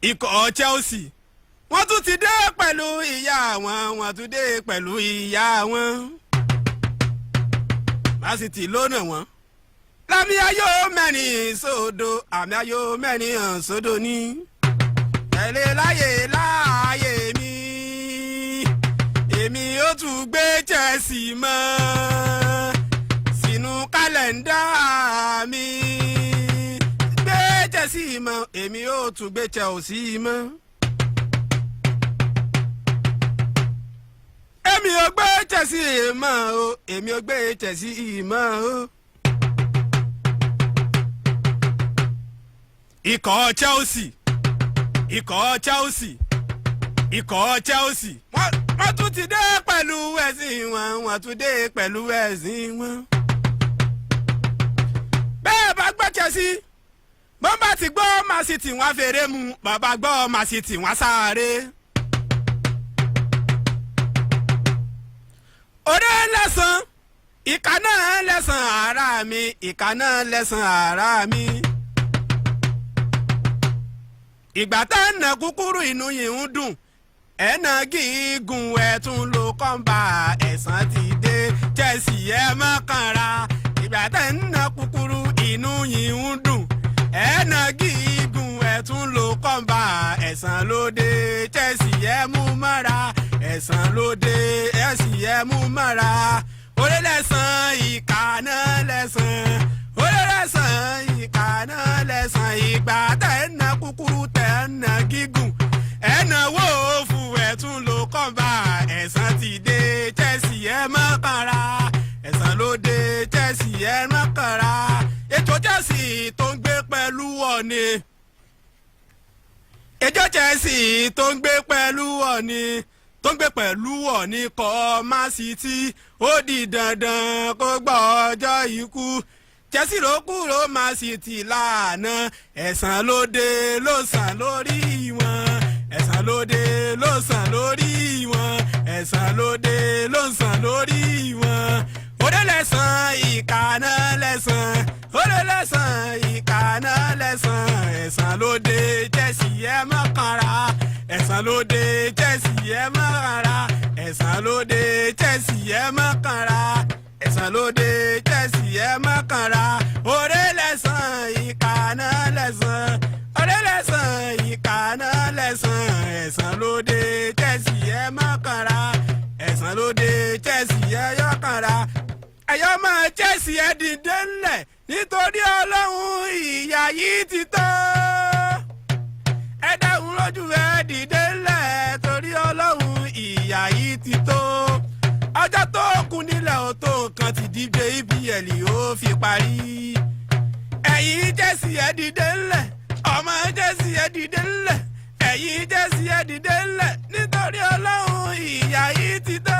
ikọ̀ Chelsea wọ́n tún ti dé pẹ̀lú ìyá wọn wọ́n tún dé pẹ̀lú ìyá wọn. Man City lónà wọn. lámì ayò mẹ́rin sódò àmì ayò mẹ́rin sódò ní. tẹ̀lé láyé mi èmi ó tún gbé Chelsea mọ́ sínú kálẹ̀ndà mi. gbé Chelsea mọ́ èmi ó tún gbé Chelsea mọ́. èmi ò gbé Chelsea mọ́ o èmi ò gbé Chelsea mọ́ o. ikọ̀ Chelsea wọ́n tún ti dé pẹ̀lú ẹ̀sìn wọn wọ́n tún dé pẹ̀lú ẹ̀sìn wọn. bẹ́ẹ̀ bá gbọ́ Chelsea bọ́n bá ti gbọ́ Man City wọ́n fèrè mu bàbá gbọ́ Man City wọ́n sáré. òde lẹ́sàn ìka náà lẹ́sàn ara mi ìka náà lẹ́sàn ara mi. ìgbà tá ń nà kúkúrú inú yìí ń dùn ẹ̀nà gígùn ẹ̀tún ló kọ́ńbà ẹ̀sán ti dé Chelsea ẹ̀ mọ́ kanra. ìgbà tá ń nà kúkúrú inú yìí ń dùn ẹ̀nà gígùn ẹ̀tún ló kọ́ńbà ẹ̀sán ló dé Chelsea ẹ̀ mú mọ́ra ẹ̀sán ló dé Chelsea ẹ̀ mú mọ́ra. orí lẹ́sàn ìka náà lẹ́sàn orí lẹ́sàn ìka náà lẹ́sàn. ìgbà tá ẹ̀ nà kúkúrú tẹ̀ ń nà gígùn ẹ̀nà wo fún ẹ̀tún ló kọ́ńbà ẹ̀sán ti dé Chelsea ẹ̀ mọ́ kanra ẹ̀sán ló dé Chelsea ẹ̀ mọ́ kanra. ètò Chelsea tó ń gbé pẹ̀lú Ọ̀ọ̀ni ètò Chelsea tó ń gbé pẹ̀lú Ọ̀ọ̀ni kọ́ Man City ó di dandan kó gbọ́ ọjọ́ ikú. Chelsea ló kúrò Man City lánàá ẹ̀sán ló dé ló sàn lórí wọn ẹ̀sán ló dé ló sàn lórí wọn ẹ̀sán ló dé ló sàn lórí wọn. òde lẹ́sàn ìka náà lẹ́sàn òde lẹ́sàn ìka náà lẹ́sàn ẹ̀sán ló dé Chelsea ẹ̀ mọ́ kanra ẹ̀sán ló dé Chelsea ẹ̀ mọ́ kanra ẹ̀sán ló dé Chelsea ẹ̀ mọ́ kanra ẹ̀sán ló dé Chelsea ẹ̀ mọ́ kanra. òde lẹ́sàn ìka náà lẹ́sàn òde lẹ́sàn ìka náà lẹ́sàn ẹ̀sán ló dé Chelsea ẹ̀ mọ́ kanra ẹ̀sán ló dé Chelsea ẹ̀ yọ kanra. ẹ̀yọ́ mọ́ Chelsea ẹ̀ dìde ńlẹ̀ nítorí Ọlọ́run ìyà yìí ti tó. ẹ dáhùn lójú ẹ̀ dìde ńlẹ̀ torí Ọlọ́run ìyà yìí ti tó. ọjọ́ tó kù nílẹ̀ ò tó nǹkan ti díje EPL ó fi parí. ẹ̀yin Chelsea ẹ̀ dìde ńlẹ̀ ọmọ Chelsea ẹ̀ dìde ńlẹ̀ ẹ̀yin Chelsea ẹ̀ dìde ńlẹ̀ nítorí Ọlọ́run ìyà yìí ti tó.